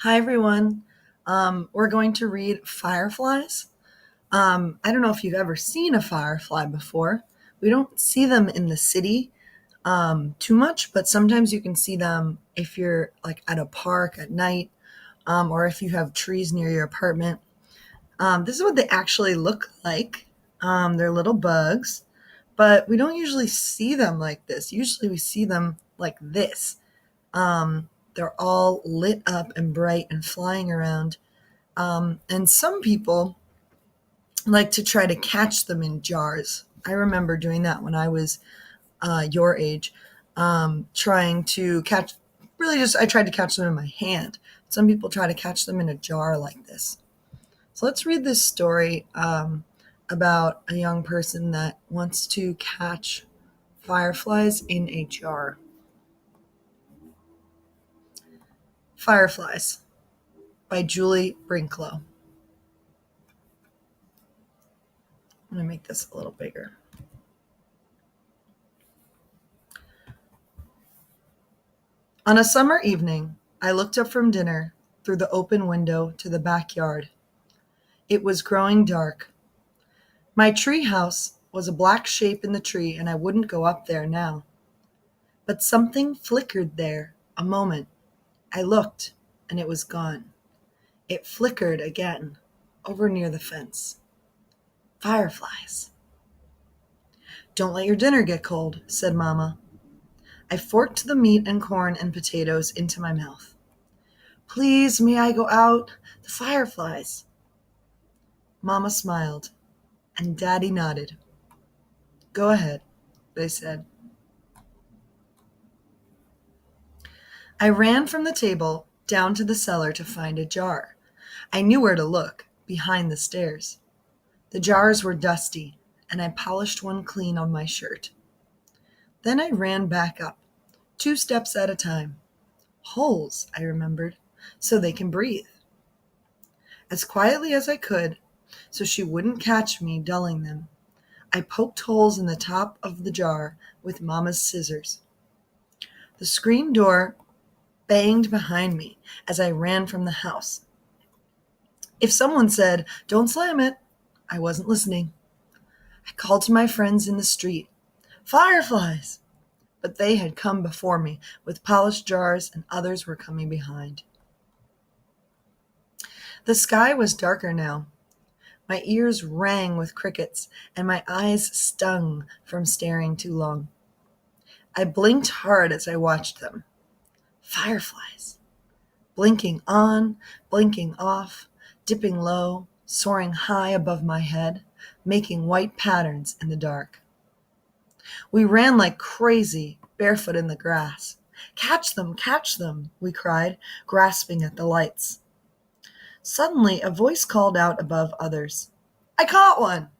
Hi, everyone. We're going to read Fireflies. I don't know if you've ever seen a firefly before. We don't see them in the city too much, but sometimes you can see them if you're like at a park at night or if you have trees near your apartment. This is what they actually look like. They're little bugs, but we don't usually see them like this. Usually we see them like this. They're all lit up and bright and flying around. And some people like to try to catch them in jars. I remember doing that when I was your age, trying to catch, really just, I tried to catch them in my hand. Some people try to catch them in a jar like this. So let's read this story about a young person that wants to catch fireflies in a jar. Fireflies by Julie Brinklow. I'm going to make this a little bigger. On a summer evening, I looked up from dinner through the open window to the backyard. It was growing dark. My tree house was a black shape in the tree, and I wouldn't go up there now. But something flickered there a moment. I looked, and it was gone. It flickered again, over near the fence. Fireflies. Don't let your dinner get cold, said Mama. I forked the meat and corn and potatoes into my mouth. Please, may I go out? The fireflies. Mama smiled, and Daddy nodded. Go ahead, they said. I ran from the table down to the cellar to find a jar. I knew where to look, behind the stairs. The jars were dusty, and I polished one clean on my shirt. Then I ran back up, 2 steps at a time. Holes, I remembered, so they can breathe. As quietly as I could, so she wouldn't catch me dulling them, I poked holes in the top of the jar with Mama's scissors. The screen door banged behind me as I ran from the house. If someone said, "Don't slam it," I wasn't listening. I called to my friends in the street, "Fireflies!" But they had come before me with polished jars, and others were coming behind. The sky was darker now. My ears rang with crickets, and my eyes stung from staring too long. I blinked hard as I watched them. Fireflies. Blinking on, blinking off, dipping low, soaring high above my head, making white patterns in the dark. We ran like crazy, barefoot in the grass. Catch them, we cried, grasping at the lights. Suddenly, a voice called out above others. I caught one!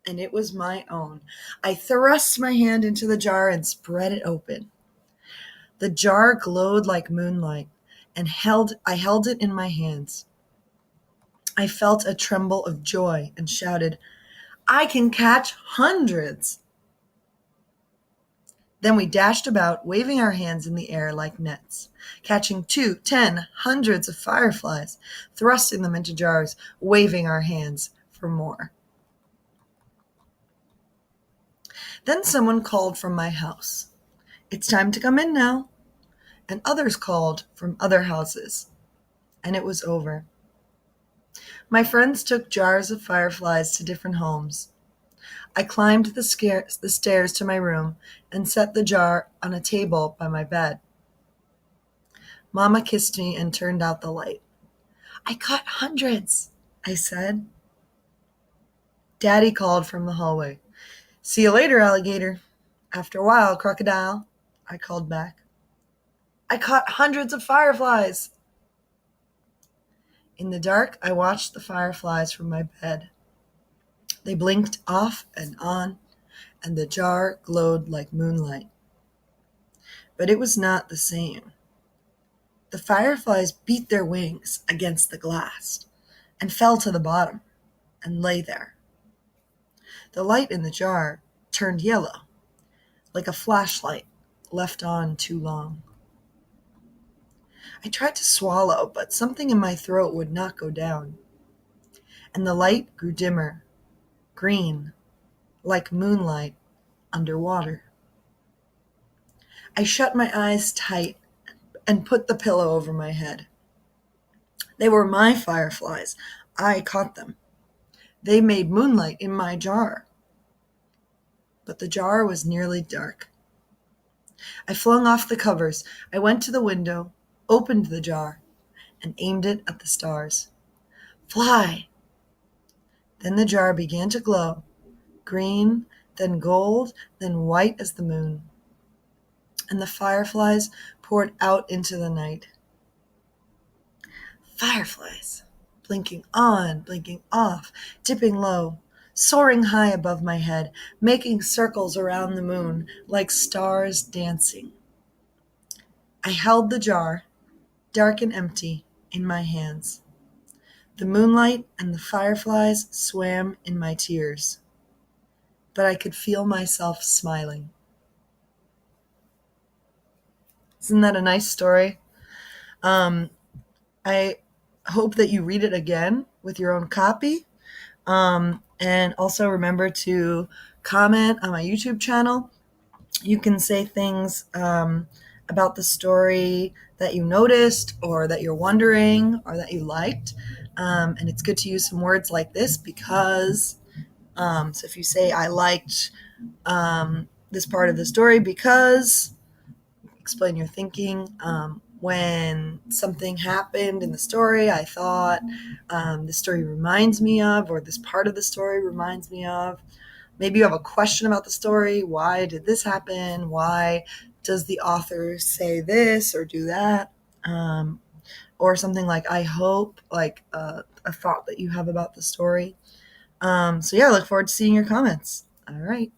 And it was my own. I thrust my hand into the jar and spread it open. The jar glowed like moonlight, and I held it in my hands. I felt a tremble of joy and shouted, I can catch hundreds! Then we dashed about, waving our hands in the air like nets, catching 2, 10, hundreds of fireflies, thrusting them into jars, waving our hands for more. Then someone called from my house, It's time to come in now. And others called from other houses, and it was over. My friends took jars of fireflies to different homes. I climbed the stairs to my room and set the jar on a table by my bed. Mama kissed me and turned out the light. I caught hundreds, I said. Daddy called from the hallway. See you later, alligator. After a while, crocodile, I called back. I caught hundreds of fireflies. In the dark, I watched the fireflies from my bed. They blinked off and on, and the jar glowed like moonlight. But it was not the same. The fireflies beat their wings against the glass and fell to the bottom and lay there. The light in the jar turned yellow, like a flashlight left on too long. I tried to swallow, but something in my throat would not go down, and the light grew dimmer, green, like moonlight underwater. I shut my eyes tight and put the pillow over my head. They were my fireflies. I caught them. They made moonlight in my jar. But the jar was nearly dark. I flung off the covers. I went to the window, opened the jar, and aimed it at the stars. Fly! Then the jar began to glow, green, then gold, then white as the moon. And the fireflies poured out into the night. Fireflies, blinking on, blinking off, dipping low, soaring high above my head, making circles around the moon like stars dancing. I held the jar, dark and empty, in my hands. The moonlight and the fireflies swam in my tears, but I could feel myself smiling. Isn't that a nice story? Um, I hope that you read it again with your own copy. And also remember to comment on my YouTube channel. You can say things about the story that you noticed or that you're wondering or that you liked. And it's good to use some words like this because, so if you say, I liked this part of the story because, explain your thinking. When something happened in the story, I thought this story reminds me of, or this part of the story reminds me of. Maybe you have a question about the story. Why did this happen? Why does the author say this or do that? Or something like, I hope, like a thought that you have about the story. So yeah, I look forward to seeing your comments. All right.